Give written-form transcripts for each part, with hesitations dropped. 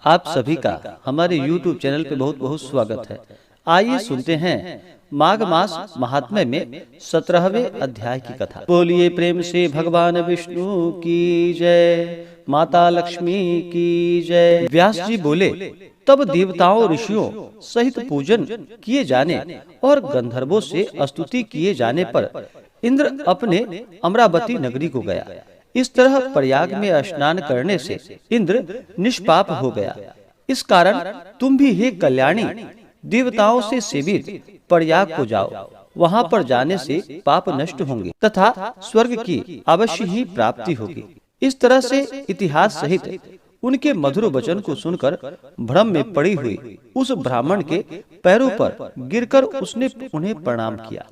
आप सभी का हमारे YouTube चैनल पे बहुत बहुत स्वागत है। आइए सुनते हैं माघ मास महात्म्य में 17वें अध्याय की कथा। बोलिए प्रेम से भगवान विष्णु की जय, माता लक्ष्मी की जय। व्यास जी बोले, तब देवताओं ऋषियों सहित पूजन किए जाने और गंधर्वों से स्तुति किए जाने पर इंद्र अपने अमरावती नगरी को गया। इस तरह प्रयाग में स्नान करने से इंद्र निष्पाप हो गया। इस कारण तुम भी हे कल्याणी देवताओं से सेवित प्रयाग को जाओ। वहां पर जाने से पाप नष्ट होंगे तथा स्वर्ग की अवश्य ही प्राप्ति होगी। इस तरह से इतिहास सहित उनके मधुर वचन को सुनकर भ्रम में पड़ी हुई उस ब्राह्मण के पैरों पर गिरकर उसने उन्हें प्रणाम किया।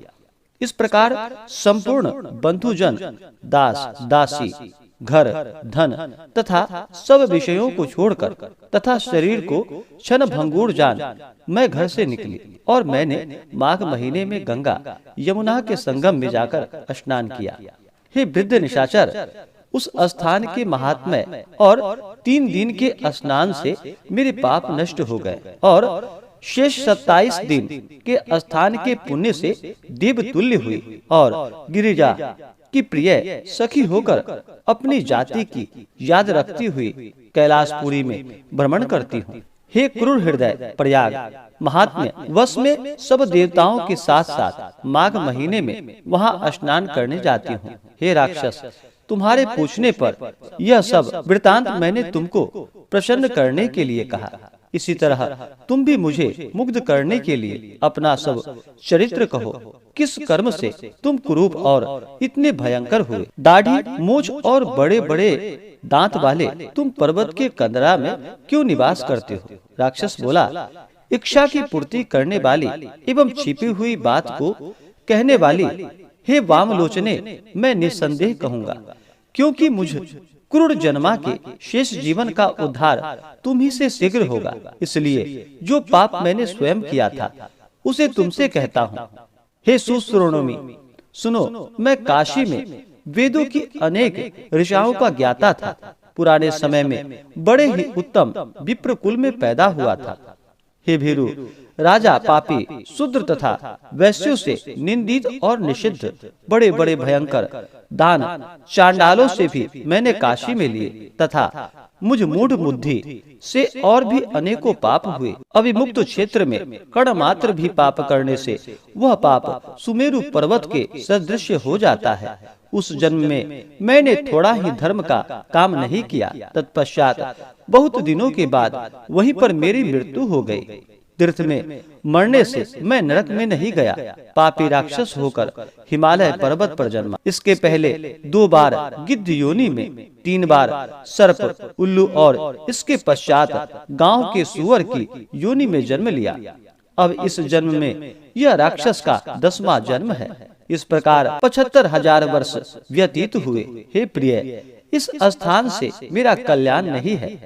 इस प्रकार संपूर्ण बंधुजन, दास दासी, घर धन तथा सब विषयों को छोड़कर तथा शरीर को क्षण भंगुर जान मैं घर से निकली और मैंने माघ महीने में गंगा यमुना के संगम में जाकर स्नान किया। हे वृद्ध निशाचर, उस स्थान के महात्म्य और 3 दिन के स्नान से मेरे पाप नष्ट हो गए और शेष 27 दिन के स्थान के पुण्य से देव तुल्य हुई और गिरिजा की प्रिय सखी होकर अपनी जाति की याद रखती हुई कैलाशपुरी में भ्रमण करती हूँ। हे क्रूर हृदय प्रयाग महात्म्य वश में सब देवताओं के साथ साथ माघ महीने में वहाँ स्नान करने जाती हूँ। हे राक्षस, तुम्हारे पूछने पर यह सब वृतांत मैंने तुमको प्रसन्न करने के लिए कहा। इसी तरह तुम भी मुझे मुग्ध करने के लिए अपना सब चरित्र कहो। किस कर्म से तुम कुरूप और इतने भयंकर हुए? दाढ़ी, मूछ और बड़े बड़े दांत वाले तुम पर्वत के कंदरा में क्यों निवास करते हो? राक्षस बोला, इच्छा की पूर्ति करने वाली एवं छिपी हुई बात को कहने वाली हे वामलोचने, मैं निस्संदेह कहूँगा, क्योंकि मुझ क्रूर जन्मा के शेष जीवन का उद्धार तुम ही से शीघ्र होगा। इसलिए जो पाप मैंने स्वयं किया था उसे तुमसे कहता हूँ। हे सुश्रोणोमी, सुनो, मैं काशी में वेदों की अनेक ऋषाओं का ज्ञाता था। पुराने समय में बड़े ही उत्तम विप्र कुल में पैदा हुआ था। हे भीरु, राजा पापी शूद्र तथा वैश्यों से निंदित और निषिद्ध बड़े बड़े भयंकर दान चांडालों से भी मैंने काशी में लिए तथा मुझ मूढ़ बुद्धि से और भी अनेकों पाप हुए। अविमुक्त क्षेत्र में कण मात्र भी पाप करने से वह पाप सुमेरु पर्वत के सदृश हो जाता है। उस जन्म में मैंने थोड़ा ही धर्म का काम नहीं किया। तत्पश्चात बहुत दिनों के बाद वहीं पर मेरी मृत्यु हो गई। तीर्थ में मरने से मैं नरक में नहीं गया। पापी राक्षस होकर हिमालय पर्वत पर जन्मा। इसके पहले 2 बार गिद्ध योनि में, 3 बार सर्प, उल्लू और इसके पश्चात गांव के सुअर की योनि में जन्म लिया। अब इस जन्म में यह राक्षस का 10वां जन्म है। इस प्रकार 75,000 वर्ष व्यतीत हुए। हे प्रिय, इस स्थान से मेरा कल्याण नहीं है।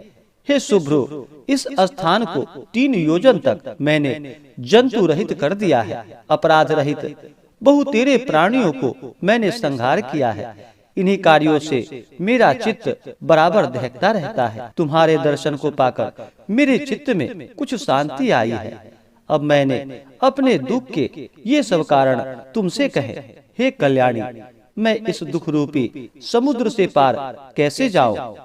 हे शुभ्रु, इस स्थान को 3 योजन तक मैंने जंतु रहित कर दिया है। अपराध रहित बहुतेरे प्राणियों को मैंने संहार किया है। इन्हीं कार्यों से मेरा चित्त बराबर दहकता रहता है। तुम्हारे दर्शन को पाकर मेरे चित्त में कुछ शांति आई है। अब मैंने अपने दुख के ये सब कारण तुमसे कहे। हे कल्याणी, मैं इस दुख रूपी समुद्र से पार कैसे जाऊं?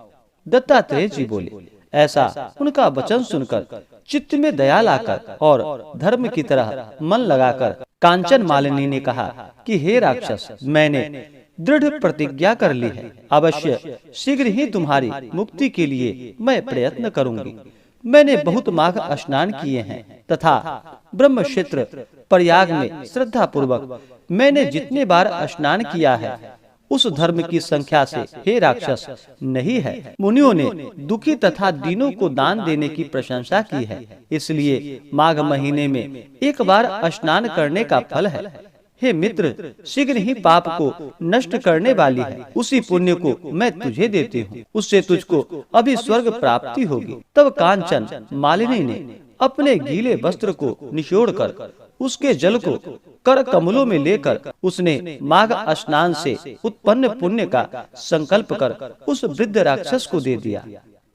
दत्तात्रेय जी बोले, ऐसा उनका वचन सुनकर चित्त में दया लाकर और धर्म की तरह मन लगाकर कांचन मालिनी ने कहा कि हे राक्षस, मैंने दृढ़ प्रतिज्ञा कर ली है। अवश्य शीघ्र ही तुम्हारी मुक्ति के लिए मैं प्रयत्न करूंगी। मैंने बहुत माघ स्नान किए हैं तथा ब्रह्म क्षेत्र प्रयाग में श्रद्धा पूर्वक मैंने जितने बार स्नान किया है उस धर्म की संख्या से हे राक्षस नहीं है। मुनियों ने दुखी तथा दीनों को दान देने की प्रशंसा की है। इसलिए माघ महीने में एक बार स्नान करने का फल है। हे मित्र, शीघ्र ही पाप को नष्ट करने वाली है। उसी पुण्य को मैं तुझे देती हूँ। उससे तुझको अभी स्वर्ग प्राप्ति होगी। तब कांचन मालिनी ने अपने गीले वस्त्र को निचोड़कर उसके जल को कर कमलों में लेकर उसने माघ स्नान से उत्पन्न पुण्य का संकल्प कर उस वृद्ध राक्षस को दे दिया।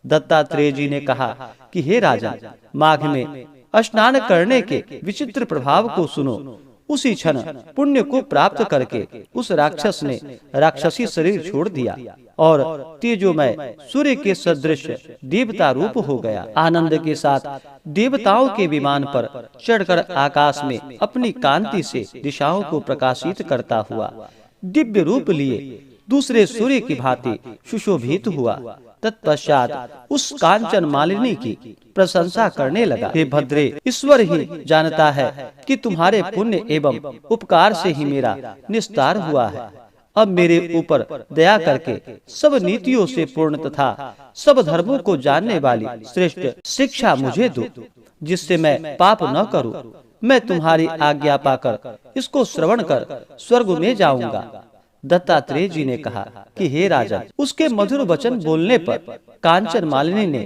दत्तात्रेय जी ने कहा कि हे राजन, माघ में स्नान करने के विचित्र प्रभाव को सुनो। उसी क्षण पुण्य को प्राप्त करके उस राक्षस ने राक्षसी शरीर छोड़ दिया और तेजोमय सूर्य के सदृश देवता रूप हो गया। आनंद के साथ देवताओं के विमान पर चढ़कर आकाश में अपनी कांति से दिशाओं को प्रकाशित करता हुआ दिव्य रूप लिए दूसरे सूर्य की भांति सुशोभित हुआ। तत्पश्चात उस कांचन मालिनी की प्रशंसा करने लगा। हे भद्रे, ईश्वर ही जानता है कि तुम्हारे पुण्य एवं उपकार से ही मेरा निस्तार हुआ है। अब मेरे ऊपर दया करके सब नीतियों से पूर्ण तथा सब धर्मों को जानने वाली श्रेष्ठ शिक्षा मुझे दो, जिससे मैं पाप न करूं। मैं तुम्हारी आज्ञा पाकर इसको श्रवण कर स्वर्ग में जाऊंगा। दत्तात्रेय जी ने कहा कि हे राजन, उसके मधुर वचन बोलने पर कांचन मालिनी ने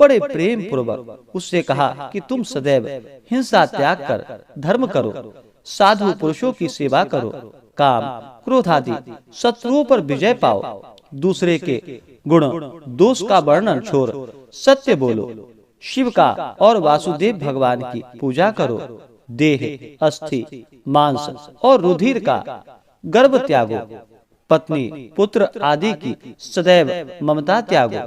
बड़े प्रेम पूर्वक उससे कहा कि तुम सदैव हिंसा त्याग कर धर्म करो, साधु पुरुषों की सेवा करो, काम क्रोध आदि शत्रुओं पर विजय पाओ, दूसरे के गुण दोष का वर्णन छोड़ सत्य बोलो, शिव का और वासुदेव भगवान की पूजा करो, देह अस्थि मांस और रुधिर का गर्भ त्यागो, पत्नी पुत्र आदि की सदैव ममता त्यागो,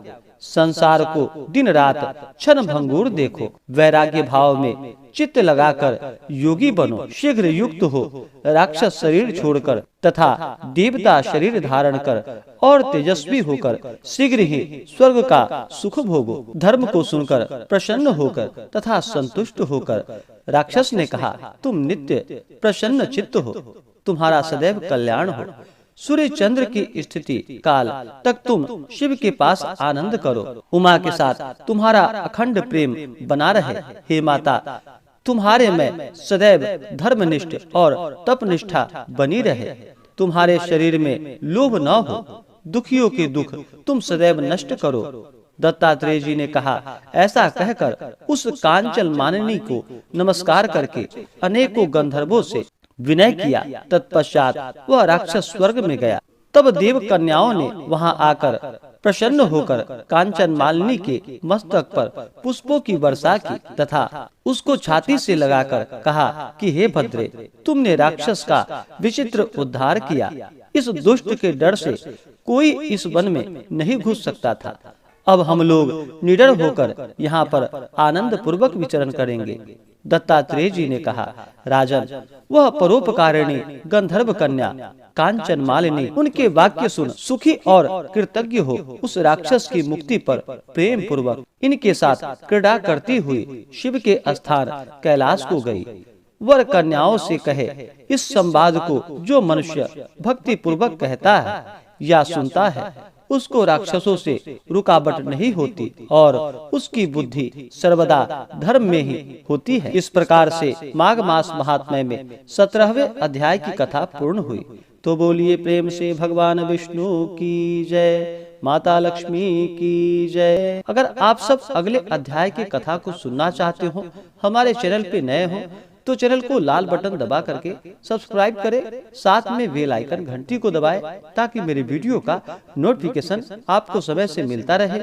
संसार को दिन रात क्षण भंगुर देखो, वैराग्य भाव में चित्त लगाकर योगी बनो, शीघ्र युक्त हो, राक्षस शरीर छोड़कर तथा देवता शरीर धारण कर और तेजस्वी होकर शीघ्र ही स्वर्ग का सुख भोगो। धर्म को सुनकर प्रसन्न होकर तथा संतुष्ट होकर राक्षस ने कहा, तुम नित्य प्रसन्न चित्त हो, तुम्हारा सदैव कल्याण हो। सूर्य चंद्र की स्थिति काल तक तुम शिव के पास आनंद करो, उमा के साथ तुम्हारा अखंड प्रेम बना रहे। हे माता, तुम्हारे में सदैव धर्मनिष्ठ और तपनिष्ठा बनी रहे, तुम्हारे शरीर में लोभ न हो, दुखियों के दुख तुम सदैव नष्ट करो। दत्तात्रेय जी ने कहा, ऐसा कहकर उस कांचन मानिनी को नमस्कार करके अनेकों गंधर्वों से विनय किया। तत्पश्चात वह राक्षस स्वर्ग में गया। तब देव कन्याओं ने वहां आकर प्रसन्न होकर कांचन मालिनी के मस्तक पर पुष्पों की वर्षा की तथा उसको छाती से लगाकर कहा कि हे भद्रे, तुमने राक्षस का विचित्र उद्धार किया। इस दुष्ट के डर से कोई इस वन में नहीं घुस सकता था। अब हम लोग निडर होकर यहाँ पर आनंद पूर्वक विचरण करेंगे। दत्तात्रेय जी ने कहा, राजन, वह परोपकारिणी गंधर्व कन्या कांचन मालिनी उनके वाक्य सुन सुखी और कृतज्ञ हो उस राक्षस की मुक्ति पर प्रेम पूर्वक इनके साथ क्रीड़ा करती हुई शिव के स्थान कैलाश को गई। वर कन्याओं से कहे, इस संवाद को जो मनुष्य भक्ति पूर्वक कहता है या सुनता है, उसको राक्षसों से रुकावट नहीं होती और उसकी बुद्धि सर्वदा धर्म में ही होती है। इस प्रकार से माघ मास महात्म्य में 17वें अध्याय की कथा पूर्ण हुई। तो बोलिए प्रेम से भगवान विष्णु की जय, माता लक्ष्मी की जय। अगर आप सब अगले अध्याय की कथा को सुनना चाहते हो, हमारे चैनल पे नए हो तो चैनल को लाल बटन दबा करके सब्सक्राइब करें, साथ में बेल आइकन घंटी को दबाएं ताकि मेरे वीडियो का नोटिफिकेशन आपको समय से मिलता रहे।